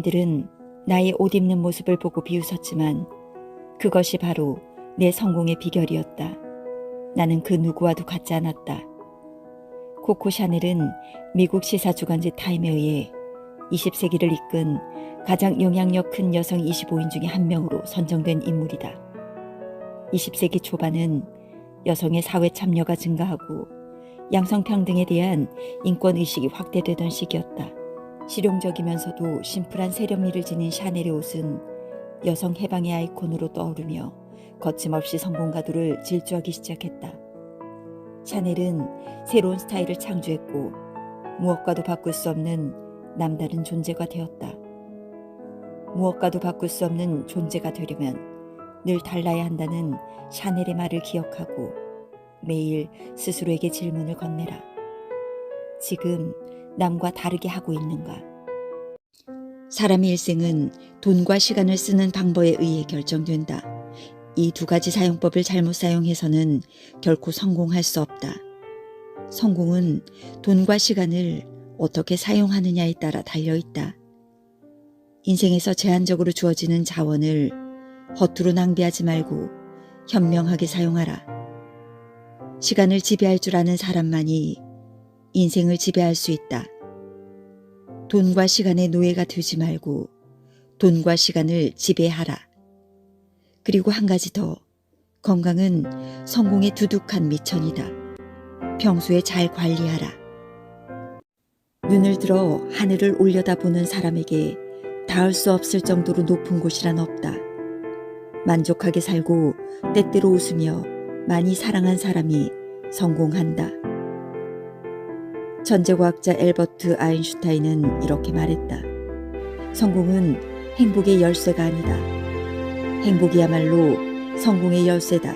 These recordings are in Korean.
사람들은 나의 옷 입는 모습을 보고 비웃었지만 그것이 바로 내 성공의 비결이었다. 나는 그 누구와도 같지 않았다. 코코 샤넬은 미국 시사주간지 타임에 의해 20세기를 이끈 가장 영향력 큰 여성 25인 중에 한 명으로 선정된 인물이다. 20세기 초반은 여성의 사회 참여가 증가하고 양성평등에 대한 인권의식이 확대되던 시기였다. 실용적이면서도 심플한 세련미를 지닌 샤넬의 옷은 여성 해방의 아이콘으로 떠오르며 거침없이 성공가도를 질주하기 시작했다. 샤넬은 새로운 스타일을 창조했고 무엇과도 바꿀 수 없는 남다른 존재가 되었다. 무엇과도 바꿀 수 없는 존재가 되려면 늘 달라야 한다는 샤넬의 말을 기억하고 매일 스스로에게 질문을 건네라. 지금 남과 다르게 하고 있는가? 사람의 일생은 돈과 시간을 쓰는 방법에 의해 결정된다. 이 두 가지 사용법을 잘못 사용해서는 결코 성공할 수 없다. 성공은 돈과 시간을 어떻게 사용하느냐에 따라 달려있다. 인생에서 제한적으로 주어지는 자원을 허투루 낭비하지 말고 현명하게 사용하라. 시간을 지배할 줄 아는 사람만이 인생을 지배할 수 있다. 돈과 시간의 노예가 되지 말고 돈과 시간을 지배하라. 그리고 한 가지 더, 건강은 성공의 두둑한 미천이다. 평소에 잘 관리하라. 눈을 들어 하늘을 올려다보는 사람에게 닿을 수 없을 정도로 높은 곳이란 없다. 만족하게 살고 때때로 웃으며 많이 사랑한 사람이 성공한다. 천재과학자 엘버트 아인슈타인은 이렇게 말했다. 성공은 행복의 열쇠가 아니다. 행복이야말로 성공의 열쇠다.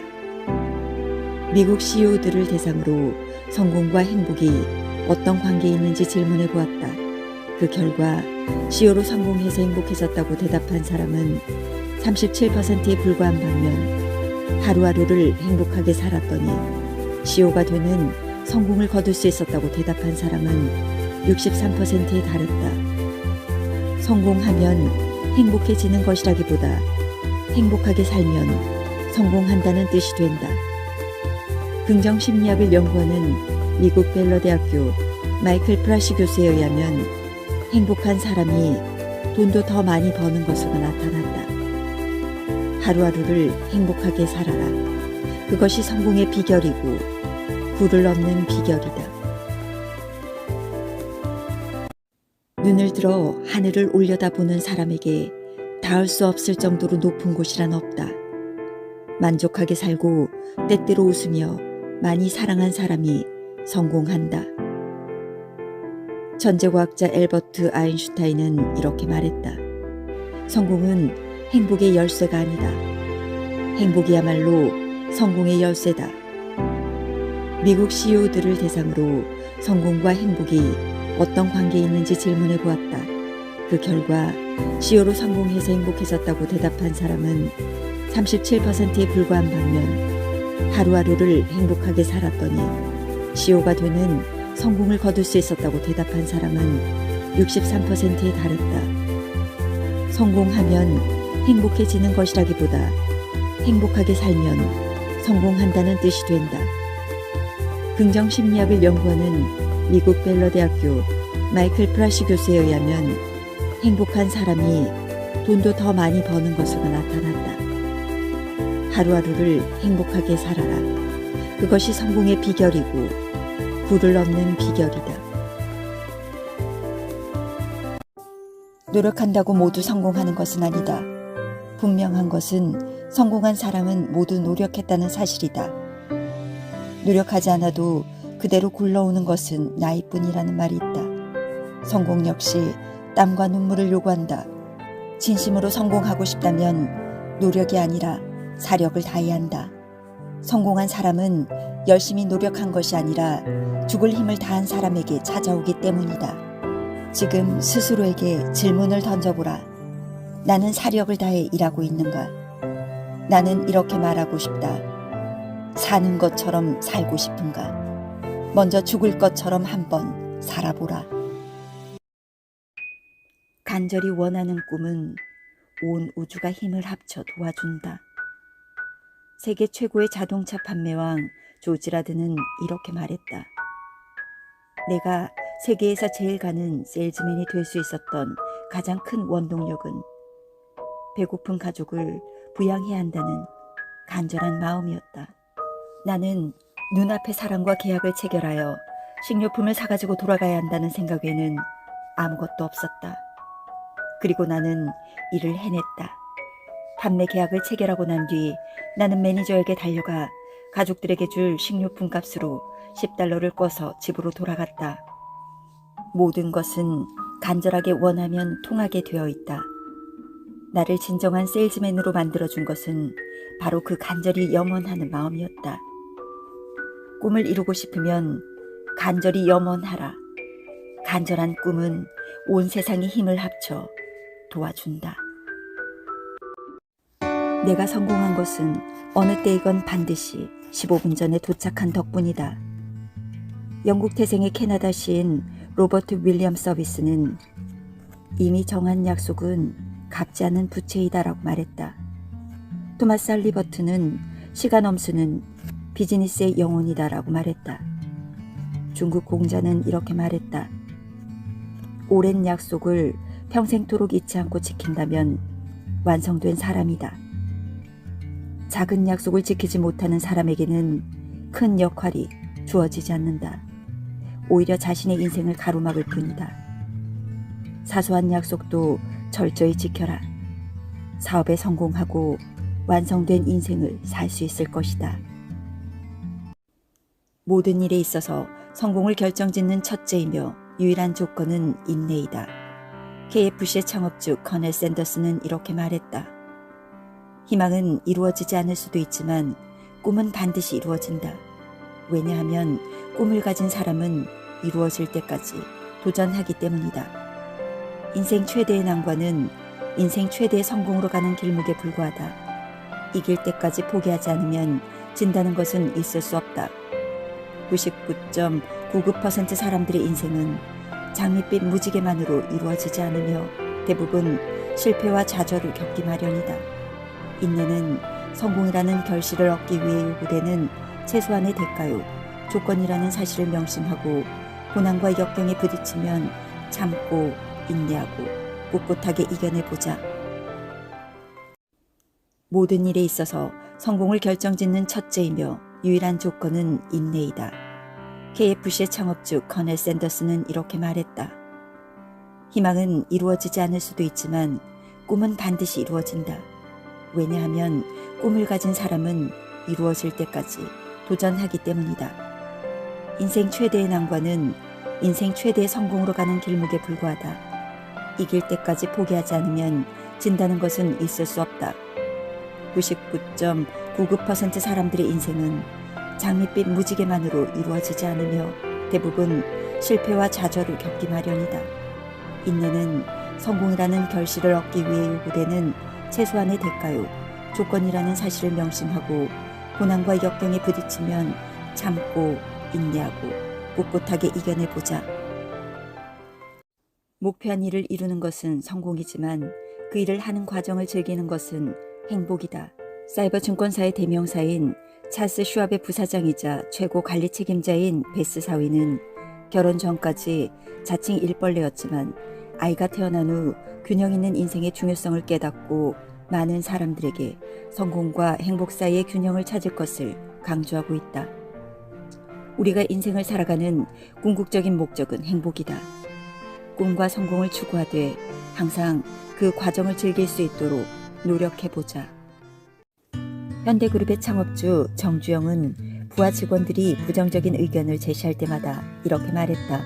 미국 CEO들을 대상으로 성공과 행복이 어떤 관계에 있는지 질문해 보았다. 그 결과 CEO로 성공해서 행복해졌다고 대답한 사람은 37%에 불과한 반면 하루하루를 행복하게 살았더니 CEO가 되는 성공을 거둘 수 있었다고 대답한 사람은 63%에 달했다. 성공하면 행복해지는 것이라기보다 행복하게 살면 성공한다는 뜻이 된다. 긍정심리학을 연구하는 미국 벨러 대학교 마이클 프라시 교수에 의하면 행복한 사람이 돈도 더 많이 버는 것으로 나타난다. 하루하루를 행복하게 살아라. 그것이 성공의 비결이고 굴을 넘는 비결이다. 눈을 들어 하늘을 올려다보는 사람에게 닿을 수 없을 정도로 높은 곳이란 없다. 만족하게 살고 때때로 웃으며 많이 사랑한 사람이 성공한다. 천재과학자 엘버트 아인슈타인은 이렇게 말했다. 성공은 행복의 열쇠가 아니다. 행복이야말로 성공의 열쇠다. 미국 CEO들을 대상으로 성공과 행복이 어떤 관계에 있는지 질문해 보았다. 그 결과 CEO로 성공해서 행복해졌다고 대답한 사람은 37%에 불과한 반면 하루하루를 행복하게 살았더니 CEO가 되는 성공을 거둘 수 있었다고 대답한 사람은 63%에 달했다. 성공하면 행복해지는 것이라기보다 행복하게 살면 성공한다는 뜻이 된다. 긍정심리학을 연구하는 미국 벨러 대학교 마이클 프라시 교수에 의하면 행복한 사람이 돈도 더 많이 버는 것으로 나타난다. 하루하루를 행복하게 살아라. 그것이 성공의 비결이고 굴을 넘는 비결이다. 노력한다고 모두 성공하는 것은 아니다. 분명한 것은 성공한 사람은 모두 노력했다는 사실이다. 노력하지 않아도 그대로 굴러오는 것은 나이뿐이라는 말이 있다. 성공 역시 땀과 눈물을 요구한다. 진심으로 성공하고 싶다면 노력이 아니라 사력을 다해야 한다. 성공한 사람은 열심히 노력한 것이 아니라 죽을 힘을 다한 사람에게 찾아오기 때문이다. 지금 스스로에게 질문을 던져보라. 나는 사력을 다해 일하고 있는가? 나는 이렇게 말하고 싶다. 사는 것처럼 살고 싶은가? 먼저 죽을 것처럼 한번 살아보라. 간절히 원하는 꿈은 온 우주가 힘을 합쳐 도와준다. 세계 최고의 자동차 판매왕 조지 라드는 이렇게 말했다. 내가 세계에서 제일 가는 세일즈맨이 될 수 있었던 가장 큰 원동력은 배고픈 가족을 부양해야 한다는 간절한 마음이었다. 나는 눈앞의 사람과 계약을 체결하여 식료품을 사가지고 돌아가야 한다는 생각에는 아무것도 없었다. 그리고 나는 이를 해냈다. 판매 계약을 체결하고 난 뒤 나는 매니저에게 달려가 가족들에게 줄 식료품 값으로 $10를 꿔서 집으로 돌아갔다. 모든 것은 간절하게 원하면 통하게 되어 있다. 나를 진정한 세일즈맨으로 만들어준 것은 바로 그 간절히 염원하는 마음이었다. 꿈을 이루고 싶으면 간절히 염원하라. 간절한 꿈은 온 세상의 힘을 합쳐 도와준다. 내가 성공한 것은 어느 때이건 반드시 15분 전에 도착한 덕분이다. 영국 태생의 캐나다 시인 로버트 윌리엄 서비스는 이미 정한 약속은 갚지 않은 부채이다라고 말했다. 토마스 할리버튼은 시간 엄수는 비즈니스의 영혼이다라고 말했다. 중국 공자는 이렇게 말했다. 오랜 약속을 평생토록 잊지 않고 지킨다면 완성된 사람이다. 작은 약속을 지키지 못하는 사람에게는 큰 역할이 주어지지 않는다. 오히려 자신의 인생을 가로막을 뿐이다. 사소한 약속도 철저히 지켜라. 사업에 성공하고 완성된 인생을 살 수 있을 것이다. 모든 일에 있어서 성공을 결정짓는 첫째이며 유일한 조건은 인내이다. KFC의 창업주 커넬 샌더스는 이렇게 말했다. 희망은 이루어지지 않을 수도 있지만 꿈은 반드시 이루어진다. 왜냐하면 꿈을 가진 사람은 이루어질 때까지 도전하기 때문이다. 인생 최대의 난관은 인생 최대의 성공으로 가는 길목에 불과하다. 이길 때까지 포기하지 않으면 진다는 것은 있을 수 없다. 99.99% 사람들의 인생은 장밋빛 무지개만으로 이루어지지 않으며 대부분 실패와 좌절을 겪기 마련이다. 인내는 성공이라는 결실을 얻기 위해 요구되는 최소한의 대가요, 조건이라는 사실을 명심하고 고난과 역경에 부딪히면 참고 인내하고 꿋꿋하게 이겨내보자. 모든 일에 있어서 성공을 결정짓는 첫째이며 유일한 조건은 인내이다. KFC의 창업주 커넬 샌더스는 이렇게 말했다. 희망은 이루어지지 않을 수도 있지만 꿈은 반드시 이루어진다. 왜냐하면 꿈을 가진 사람은 이루어질 때까지 도전하기 때문이다. 인생 최대의 난관은 인생 최대의 성공으로 가는 길목에 불과하다. 이길 때까지 포기하지 않으면 진다는 것은 있을 수 없다. 99.99% 사람들의 인생은 장밋빛 무지개만으로 이루어지지 않으며 대부분 실패와 좌절을 겪기 마련이다. 인내는 성공이라는 결실을 얻기 위해 요구되는 최소한의 대가요, 조건이라는 사실을 명심하고 고난과 역경에 부딪히면 참고 인내하고 꿋꿋하게 이겨내보자. 목표한 일을 이루는 것은 성공이지만 그 일을 하는 과정을 즐기는 것은 행복이다. 사이버 증권사의 대명사인 찰스 슈왑의 부사장이자 최고 관리 책임자인 베스 사위는 결혼 전까지 자칭 일벌레였지만 아이가 태어난 후 균형 있는 인생의 중요성을 깨닫고 많은 사람들에게 성공과 행복 사이의 균형을 찾을 것을 강조하고 있다. 우리가 인생을 살아가는 궁극적인 목적은 행복이다. 꿈과 성공을 추구하되 항상 그 과정을 즐길 수 있도록 노력해보자. 현대그룹의 창업주 정주영은 부하 직원들이 부정적인 의견을 제시할 때마다 이렇게 말했다.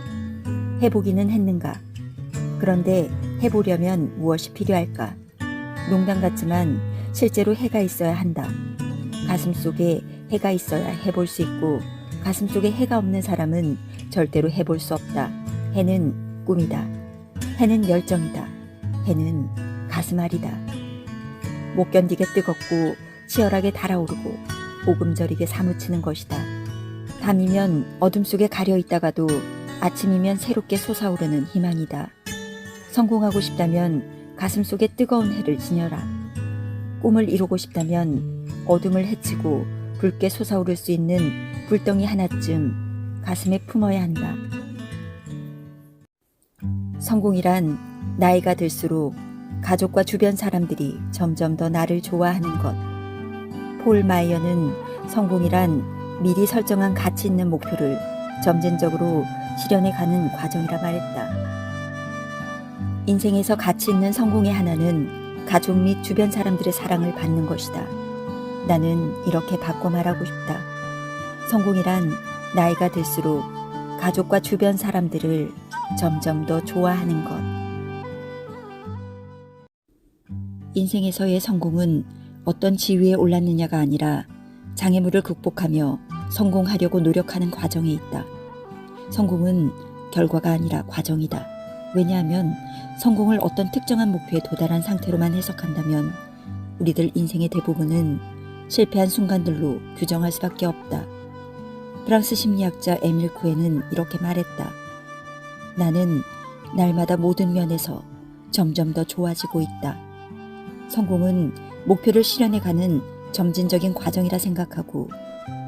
해보기는 했는가? 그런데 해보려면 무엇이 필요할까? 농담 같지만 실제로 해가 있어야 한다. 가슴 속에 해가 있어야 해볼 수 있고 가슴 속에 해가 없는 사람은 절대로 해볼 수 없다. 해는 꿈이다. 해는 열정이다. 해는 가슴앓이다. 못 견디게 뜨겁고 치열하게 달아오르고 오금저리게 사무치는 것이다. 밤이면 어둠 속에 가려 있다가도 아침이면 새롭게 솟아오르는 희망이다. 성공하고 싶다면 가슴속에 뜨거운 해를 지녀라. 꿈을 이루고 싶다면 어둠을 헤치고 붉게 솟아오를 수 있는 불덩이 하나쯤 가슴에 품어야 한다. 성공이란 나이가 들수록 가족과 주변 사람들이 점점 더 나를 좋아하는 것. 폴 마이어는 성공이란 미리 설정한 가치 있는 목표를 점진적으로 실현해 가는 과정이라 말했다. 인생에서 가치 있는 성공의 하나는 가족 및 주변 사람들의 사랑을 받는 것이다. 나는 이렇게 바꿔 말하고 싶다. 성공이란 나이가 들수록 가족과 주변 사람들을 점점 더 좋아하는 것. 인생에서의 성공은 어떤 지위에 올랐느냐가 아니라 장애물을 극복하며 성공하려고 노력하는 과정에 있다. 성공은 결과가 아니라 과정이다. 왜냐하면 성공을 어떤 특정한 목표에 도달한 상태로만 해석한다면 우리들 인생의 대부분은 실패한 순간들로 규정할 수밖에 없다. 프랑스 심리학자 에밀 쿠에는 이렇게 말했다. 나는 날마다 모든 면에서 점점 더 좋아지고 있다. 성공은 목표를 실현해가는 점진적인 과정이라 생각하고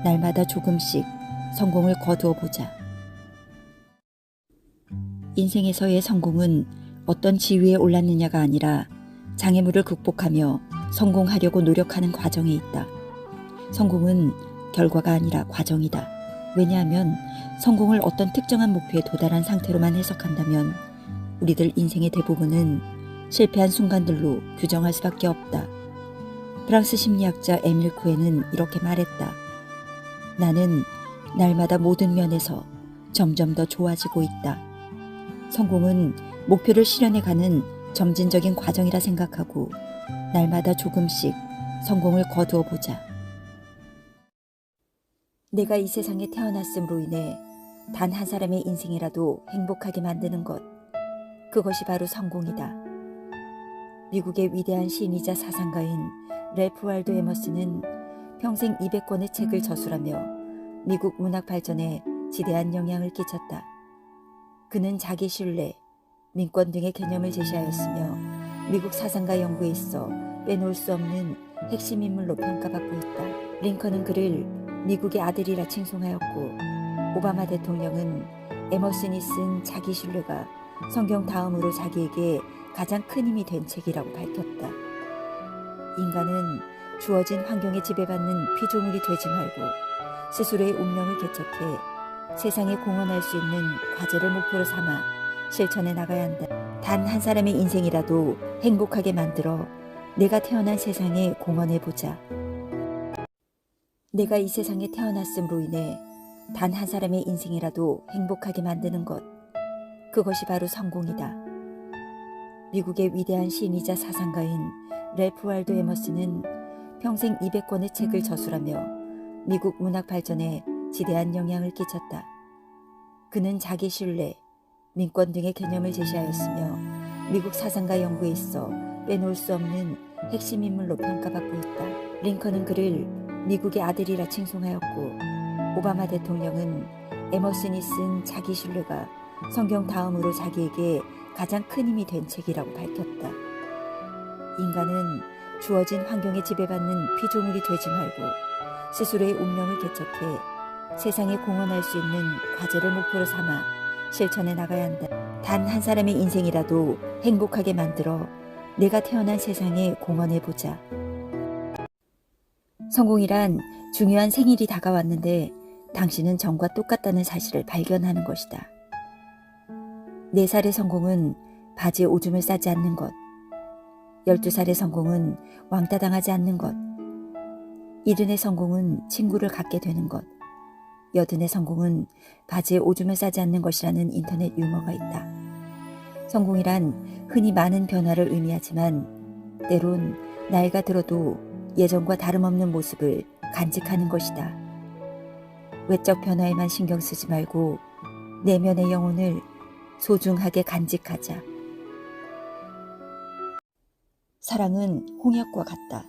날마다 조금씩 성공을 거두어 보자. 인생에서의 성공은 어떤 지위에 올랐느냐가 아니라 장애물을 극복하며 성공하려고 노력하는 과정에 있다. 성공은 결과가 아니라 과정이다. 왜냐하면 성공을 어떤 특정한 목표에 도달한 상태로만 해석한다면 우리들 인생의 대부분은 실패한 순간들로 규정할 수밖에 없다. 프랑스 심리학자 에밀 쿠에는 이렇게 말했다. 나는 날마다 모든 면에서 점점 더 좋아지고 있다. 성공은 목표를 실현해가는 점진적인 과정이라 생각하고 날마다 조금씩 성공을 거두어 보자. 내가 이 세상에 태어났음으로 인해 단 한 사람의 인생이라도 행복하게 만드는 것, 그것이 바로 성공이다. 미국의 위대한 시인이자 사상가인 래프 월도 에머슨은 평생 200권의 책을 저술하며 미국 문학 발전에 지대한 영향을 끼쳤다. 그는 자기 신뢰, 민권 등의 개념을 제시하였으며 미국 사상가 연구에 있어 빼놓을 수 없는 핵심 인물로 평가받고 있다. 링컨은 그를 미국의 아들이라 칭송하였고 오바마 대통령은 에머슨이 쓴 자기 신뢰가 성경 다음으로 자기에게 가장 큰 힘이 된 책이라고 밝혔다. 인간은 주어진 환경에 지배받는 피조물이 되지 말고 스스로의 운명을 개척해 세상에 공헌할 수 있는 과제를 목표로 삼아 실천해 나가야 한다. 단 한 사람의 인생이라도 행복하게 만들어 내가 태어난 세상에 공헌해보자. 내가 이 세상에 태어났음으로 인해 단 한 사람의 인생이라도 행복하게 만드는 것, 그것이 바로 성공이다. 미국의 위대한 시인이자 사상가인 래프 월도 에머슨은 평생 200권의 책을 저술하며 미국 문학 발전에 지대한 영향을 끼쳤다. 그는 자기 신뢰, 민권 등의 개념을 제시하였으며 미국 사상가 연구에 있어 빼놓을 수 없는 핵심 인물로 평가받고 있다. 링컨은 그를 미국의 아들이라 칭송하였고 오바마 대통령은 에머슨이 쓴 자기 신뢰가 성경 다음으로 자기에게 가장 큰 힘이 된 책이라고 밝혔다. 인간은 주어진 환경에 지배받는 피조물이 되지 말고 스스로의 운명을 개척해 세상에 공헌할 수 있는 과제를 목표로 삼아 실천해 나가야 한다. 단 한 사람의 인생이라도 행복하게 만들어 내가 태어난 세상에 공헌해보자. 성공이란 중요한 생일이 다가왔는데 당신은 전과 똑같다는 사실을 발견하는 것이다. 4살의 성공은 바지에 오줌을 싸지 않는 것, 12살의 성공은 왕따 당하지 않는 것, 70의 성공은 친구를 갖게 되는 것, 80의 성공은 바지에 오줌을 싸지 않는 것이라는 인터넷 유머가 있다. 성공이란 흔히 많은 변화를 의미하지만 때론 나이가 들어도 예전과 다름없는 모습을 간직하는 것이다. 외적 변화에만 신경 쓰지 말고 내면의 영혼을 소중하게 간직하자. 사랑은 홍역과 같다.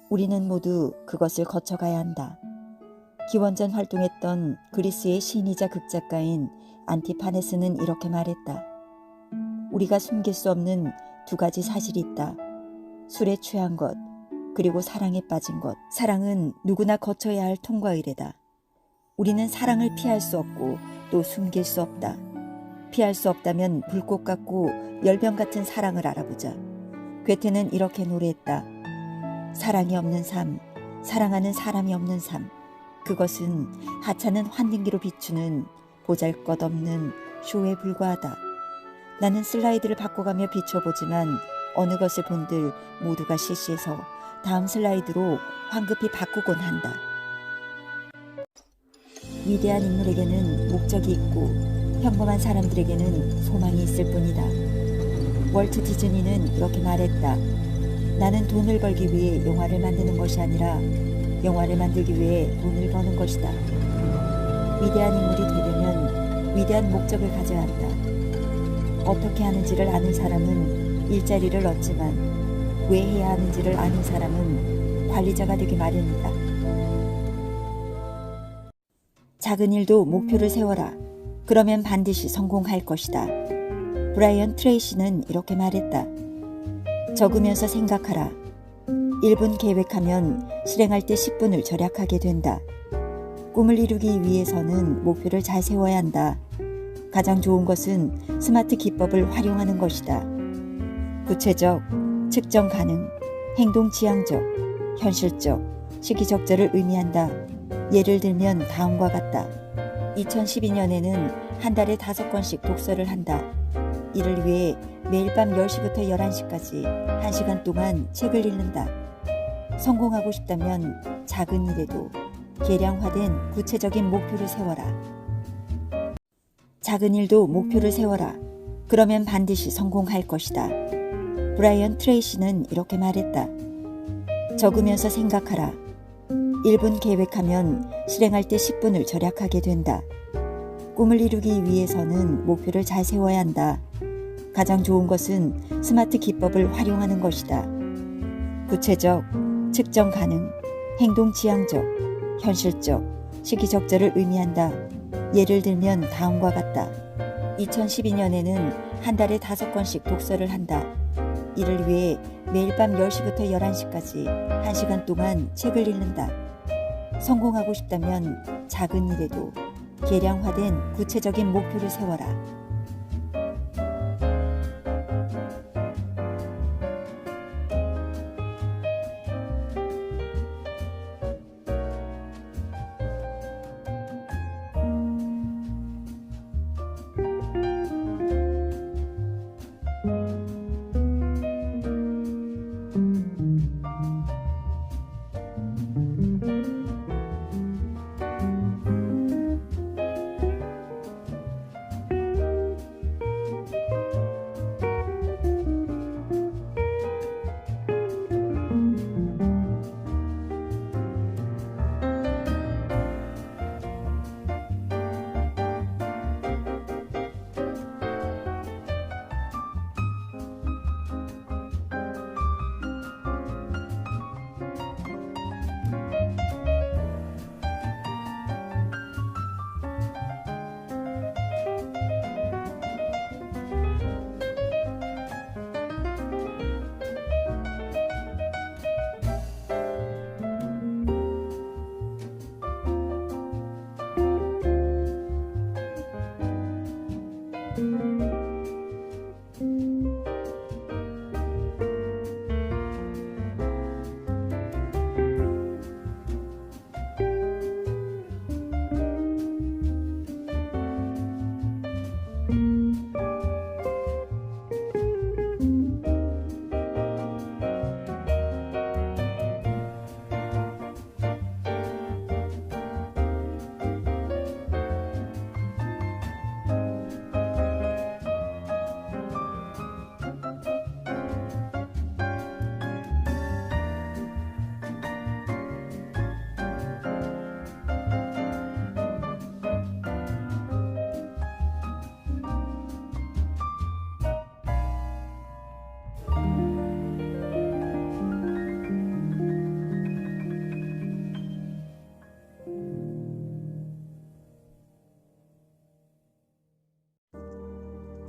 우리는 모두 그것을 거쳐가야 한다. 기원전 활동했던 그리스의 시인이자 극작가인 안티파네스는 이렇게 말했다. 우리가 숨길 수 없는 두 가지 사실이 있다. 술에 취한 것, 그리고 사랑에 빠진 것. 사랑은 누구나 거쳐야 할 통과 의례다. 우리는 사랑을 피할 수 없고 또 숨길 수 없다. 피할 수 없다면 불꽃 같고 열병 같은 사랑을 알아보자. 괴테는 이렇게 노래했다. 사랑이 없는 삶, 사랑하는 사람이 없는 삶. 그것은 하찮은 환등기로 비추는 보잘것없는 쇼에 불과하다. 나는 슬라이드를 바꿔가며 비춰보지만 어느 것을 본들 모두가 시시해서 다음 슬라이드로 황급히 바꾸곤 한다. 위대한 인물에게는 목적이 있고 평범한 사람들에게는 소망이 있을 뿐이다. 월트 디즈니는 이렇게 말했다. 나는 돈을 벌기 위해 영화를 만드는 것이 아니라 영화를 만들기 위해 돈을 버는 것이다. 위대한 인물이 되려면 위대한 목적을 가져야 한다. 어떻게 하는지를 아는 사람은 일자리를 얻지만 왜 해야 하는지를 아는 사람은 관리자가 되기 마련이다. 작은 일도 목표를 세워라. 그러면 반드시 성공할 것이다. 브라이언 트레이시는 이렇게 말했다. 적으면서 생각하라. 1분 계획하면 실행할 때 10분을 절약하게 된다. 꿈을 이루기 위해서는 목표를 잘 세워야 한다. 가장 좋은 것은 스마트 기법을 활용하는 것이다. 구체적, 측정 가능, 행동 지향적, 현실적, 시기적절을 의미한다. 예를 들면 다음과 같다. 2012년에는 한 달에 5권씩 독서를 한다. 이를 위해 매일 밤 10시부터 11시까지 1시간 동안 책을 읽는다. 성공하고 싶다면 작은 일에도 계량화된 구체적인 목표를 세워라. 작은 일도 목표를 세워라. 그러면 반드시 성공할 것이다. 브라이언 트레이시는 이렇게 말했다. 적으면서 생각하라. 1분 계획하면 실행할 때 10분을 절약하게 된다. 꿈을 이루기 위해서는 목표를 잘 세워야 한다. 가장 좋은 것은 스마트 기법을 활용하는 것이다. 구체적, 측정 가능, 행동 지향적, 현실적, 시기적절을 의미한다. 예를 들면 다음과 같다. 2012년에는 한 달에 5권씩 독서를 한다. 이를 위해 매일 밤 10시부터 11시까지 1시간 동안 책을 읽는다. 성공하고 싶다면 작은 일에도 계량화된 구체적인 목표를 세워라.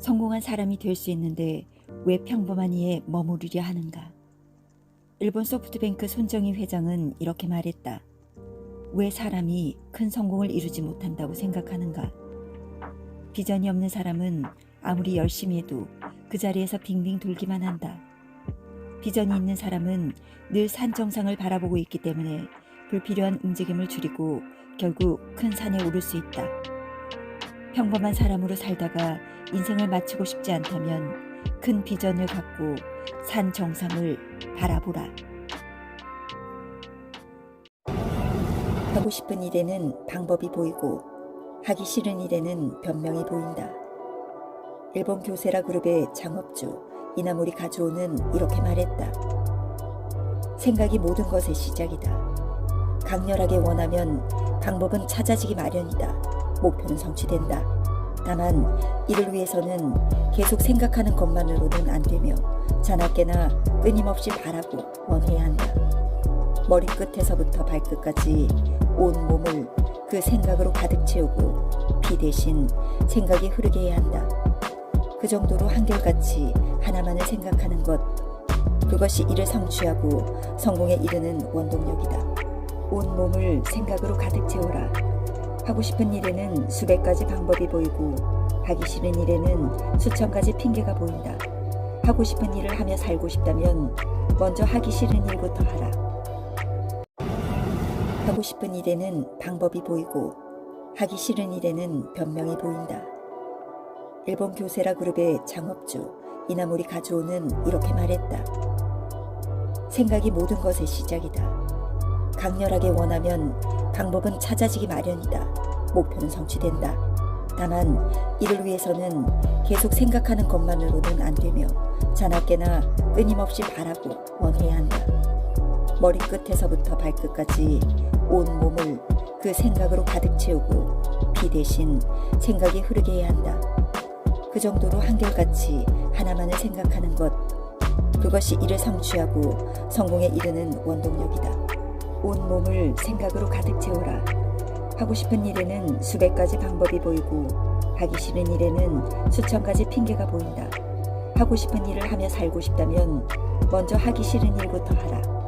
성공한 사람이 될 수 있는데 왜 평범한 이에 머무르려 하는가? 일본 소프트뱅크 손정희 회장은 이렇게 말했다. 왜 사람이 큰 성공을 이루지 못한다고 생각하는가? 비전이 없는 사람은 아무리 열심히 해도 그 자리에서 빙빙 돌기만 한다. 비전이 있는 사람은 늘 산 정상을 바라보고 있기 때문에 불필요한 움직임을 줄이고 결국 큰 산에 오를 수 있다. 평범한 사람으로 살다가 인생을 마치고 싶지 않다면 큰 비전을 갖고 산 정상을 바라보라. 하고 싶은 일에는 방법이 보이고 하기 싫은 일에는 변명이 보인다. 일본 교세라 그룹의 창업주 이나모리 가즈오는 이렇게 말했다. 생각이 모든 것의 시작이다. 강렬하게 원하면 방법은 찾아지기 마련이다. 목표는 성취된다. 다만 이를 위해서는 계속 생각하는 것만으로는 안 되며 자나깨나 끊임없이 바라고 원해야 한다. 머리끝에서부터 발끝까지 온 몸을 그 생각으로 가득 채우고 피 대신 생각이 흐르게 해야 한다. 그 정도로 한결같이 하나만을 생각하는 것, 그것이 이를 성취하고 성공에 이르는 원동력이다. 온 몸을 생각으로 가득 채워라. 하고 싶은 일에는 수백 가지 방법이 보이고 하기 싫은 일에는 수천 가지 핑계가 보인다. 하고 싶은 일을 하며 살고 싶다면 먼저 하기 싫은 일부터 하라. 하고 싶은 일에는 방법이 보이고 하기 싫은 일에는 변명이 보인다. 일본 교세라 그룹의 창업주 이나모리 가즈오는 이렇게 말했다. 생각이 모든 것의 시작이다. 강렬하게 원하면 방법은 찾아지기 마련이다. 목표는 성취된다. 다만 이를 위해서는 계속 생각하는 것만으로는 안 되며 자나깨나 끊임없이 바라고 원해야 한다. 머리끝에서부터 발끝까지 온 몸을 그 생각으로 가득 채우고 피 대신 생각이 흐르게 해야 한다. 그 정도로 한결같이 하나만을 생각하는 것, 그것이 이를 성취하고 성공에 이르는 원동력이다. 온 몸을 생각으로 가득 채워라. 하고 싶은 일에는 수백 가지 방법이 보이고 하기 싫은 일에는 수천 가지 핑계가 보인다. 하고 싶은 일을 하며 살고 싶다면 먼저 하기 싫은 일부터 하라.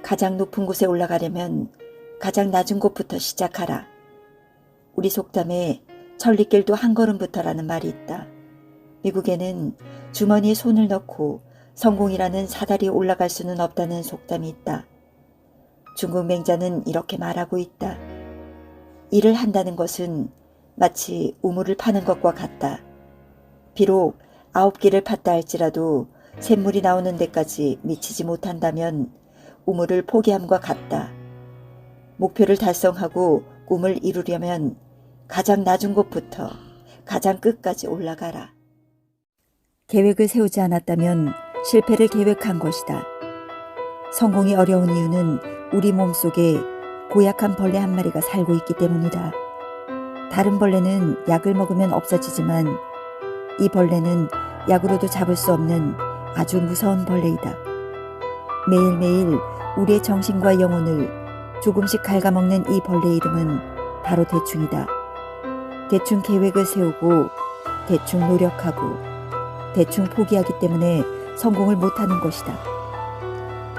가장 높은 곳에 올라가려면 가장 낮은 곳부터 시작하라. 우리 속담에 천리길도 한 걸음부터라는 말이 있다. 미국에는 주머니에 손을 넣고 성공이라는 사다리에 올라갈 수는 없다는 속담이 있다. 중국 맹자는 이렇게 말하고 있다. 일을 한다는 것은 마치 우물을 파는 것과 같다. 비록 9개를 팠다 할지라도 샘물이 나오는 데까지 미치지 못한다면 우물을 포기함과 같다. 목표를 달성하고 꿈을 이루려면 가장 낮은 곳부터 가장 끝까지 올라가라. 계획을 세우지 않았다면 실패를 계획한 것이다. 성공이 어려운 이유는 우리 몸속에 고약한 벌레 한 마리가 살고 있기 때문이다. 다른 벌레는 약을 먹으면 없어지지만 이 벌레는 약으로도 잡을 수 없는 아주 무서운 벌레이다. 매일매일 우리의 정신과 영혼을 조금씩 갉아먹는 이 벌레 이름은 바로 대충이다. 대충 계획을 세우고 대충 노력하고 대충 포기하기 때문에 성공을 못하는 것이다.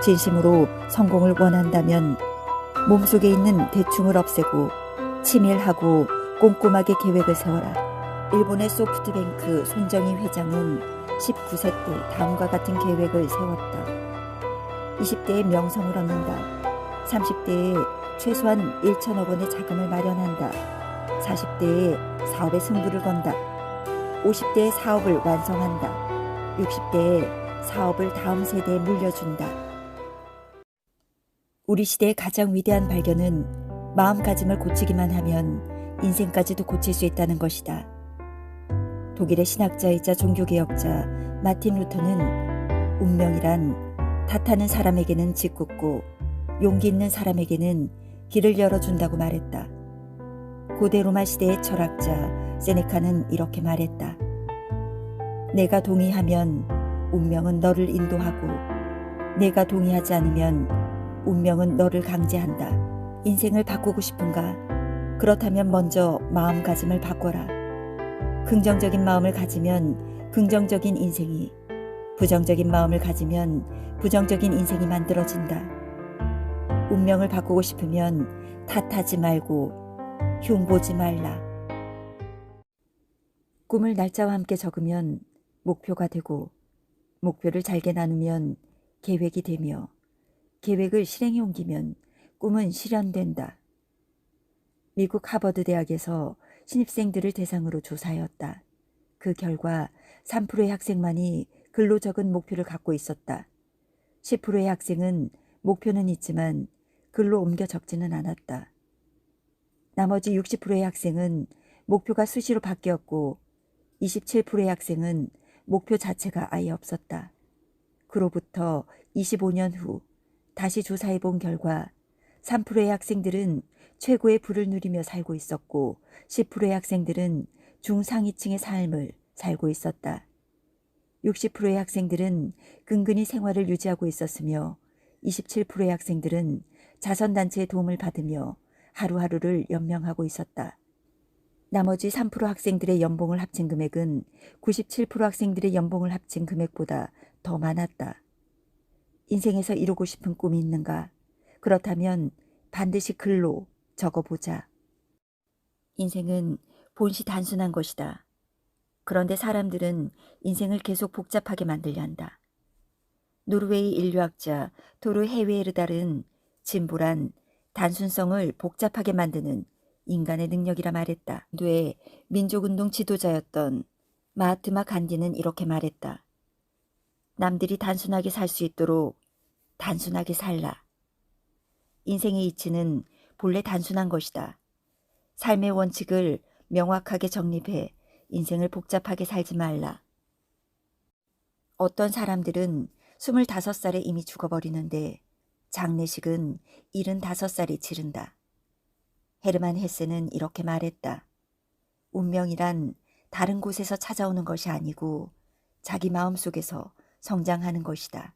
진심으로 성공을 원한다면 몸속에 있는 대충을 없애고 치밀하고 꼼꼼하게 계획을 세워라. 일본의 소프트뱅크 손정희 회장은 19세 때 다음과 같은 계획을 세웠다. 20대에 명성을 얻는다. 30대에 최소한 1천억 원의 자금을 마련한다. 40대에 사업에 승부를 건다. 50대에 사업을 완성한다. 60대에 사업을 다음 세대에 물려준다. 우리 시대의 가장 위대한 발견은 마음가짐을 고치기만 하면 인생까지도 고칠 수 있다는 것이다. 독일의 신학자이자 종교개혁자 마틴 루터는 운명이란 탓하는 사람에게는 짓궂고 용기 있는 사람에게는 길을 열어준다고 말했다. 고대 로마 시대의 철학자 세네카는 이렇게 말했다. 내가 동의하면 운명은 너를 인도하고 내가 동의하지 않으면 운명은 너를 강제한다. 인생을 바꾸고 싶은가? 그렇다면 먼저 마음가짐을 바꿔라. 긍정적인 마음을 가지면 긍정적인 인생이, 부정적인 마음을 가지면 부정적인 인생이 만들어진다. 운명을 바꾸고 싶으면 탓하지 말고 흉보지 말라. 꿈을 날짜와 함께 적으면 목표가 되고 목표를 잘게 나누면 계획이 되며 계획을 실행에 옮기면 꿈은 실현된다. 미국 하버드 대학에서 신입생들을 대상으로 조사하였다. 그 결과 3%의 학생만이 글로 적은 목표를 갖고 있었다. 10%의 학생은 목표는 있지만 글로 옮겨 적지는 않았다. 나머지 60%의 학생은 목표가 수시로 바뀌었고 27%의 학생은 목표 자체가 아예 없었다. 그로부터 25년 후 다시 조사해 본 결과 3%의 학생들은 최고의 부를 누리며 살고 있었고 10%의 학생들은 중상위층의 삶을 살고 있었다. 60%의 학생들은 근근히 생활을 유지하고 있었으며 27%의 학생들은 자선단체의 도움을 받으며 하루하루를 연명하고 있었다. 나머지 3% 학생들의 연봉을 합친 금액은 97% 학생들의 연봉을 합친 금액보다 더 많았다. 인생에서 이루고 싶은 꿈이 있는가? 그렇다면 반드시 글로 적어보자. 인생은 본시 단순한 것이다. 그런데 사람들은 인생을 계속 복잡하게 만들려 한다. 노르웨이 인류학자 토르 헤웨르달은 진보란 단순성을 복잡하게 만드는 인간의 능력이라 말했다. 뇌 민족운동 지도자였던 마하트마 간디는 이렇게 말했다. 남들이 단순하게 살 수 있도록 단순하게 살라. 인생의 이치는 본래 단순한 것이다. 삶의 원칙을 명확하게 정립해 인생을 복잡하게 살지 말라. 어떤 사람들은 25살에 이미 죽어버리는데 장례식은 75살이 치른다. 헤르만 헤세는 이렇게 말했다. 운명이란 다른 곳에서 찾아오는 것이 아니고 자기 마음속에서 성장하는 것이다.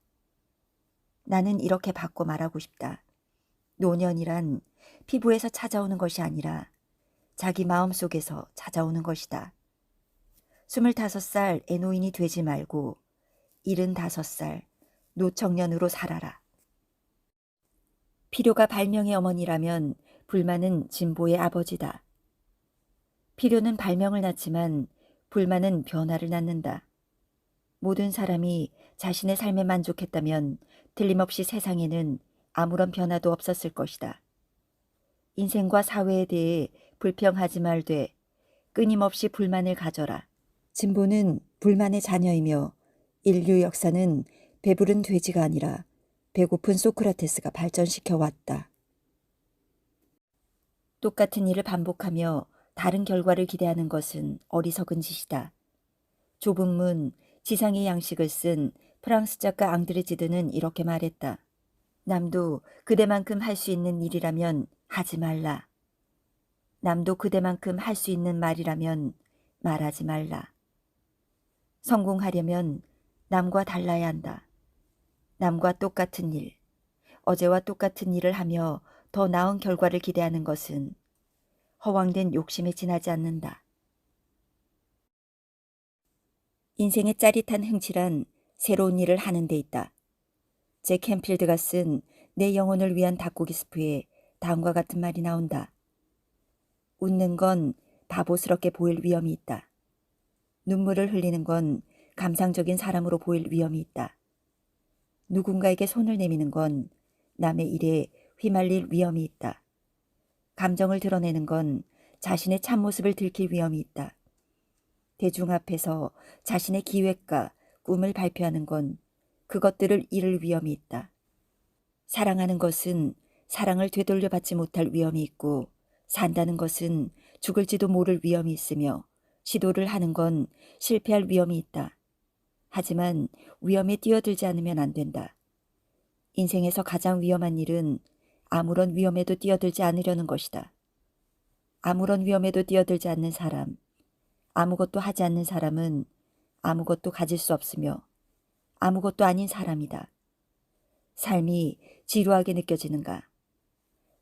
나는 이렇게 바꿔 말하고 싶다. 노년이란 피부에서 찾아오는 것이 아니라 자기 마음속에서 찾아오는 것이다. 25살 애노인이 되지 말고 75살 노청년으로 살아라. 필요가 발명의 어머니라면 불만은 진보의 아버지다. 필요는 발명을 낳지만 불만은 변화를 낳는다. 모든 사람이 자신의 삶에 만족했다면 틀림없이 세상에는 아무런 변화도 없었을 것이다. 인생과 사회에 대해 불평하지 말되 끊임없이 불만을 가져라. 진보는 불만의 자녀이며 인류 역사는 배부른 돼지가 아니라 배고픈 소크라테스가 발전시켜 왔다. 똑같은 일을 반복하며 다른 결과를 기대하는 것은 어리석은 짓이다. 좁은 문, 지상의 양식을 쓴 프랑스 작가 앙드레 지드는 이렇게 말했다. 남도 그대만큼 할 수 있는 일이라면 하지 말라. 남도 그대만큼 할 수 있는 말이라면 말하지 말라. 성공하려면 남과 달라야 한다. 남과 똑같은 일, 어제와 똑같은 일을 하며 더 나은 결과를 기대하는 것은 허황된 욕심에 지나지 않는다. 인생의 짜릿한 흥취란 새로운 일을 하는 데 있다. 잭 캠필드가 쓴 내 영혼을 위한 닭고기 스프에 다음과 같은 말이 나온다. 웃는 건 바보스럽게 보일 위험이 있다. 눈물을 흘리는 건 감상적인 사람으로 보일 위험이 있다. 누군가에게 손을 내미는 건 남의 일에 휘말릴 위험이 있다. 감정을 드러내는 건 자신의 참모습을 들킬 위험이 있다. 대중 앞에서 자신의 기획과 꿈을 발표하는 건 그것들을 잃을 위험이 있다. 사랑하는 것은 사랑을 되돌려받지 못할 위험이 있고 산다는 것은 죽을지도 모를 위험이 있으며 시도를 하는 건 실패할 위험이 있다. 하지만 위험에 뛰어들지 않으면 안 된다. 인생에서 가장 위험한 일은 아무런 위험에도 뛰어들지 않으려는 것이다. 아무런 위험에도 뛰어들지 않는 사람, 아무것도 하지 않는 사람은 아무것도 가질 수 없으며 아무것도 아닌 사람이다. 삶이 지루하게 느껴지는가?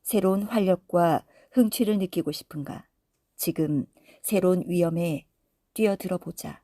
새로운 활력과 흥취를 느끼고 싶은가? 지금 새로운 위험에 뛰어들어 보자.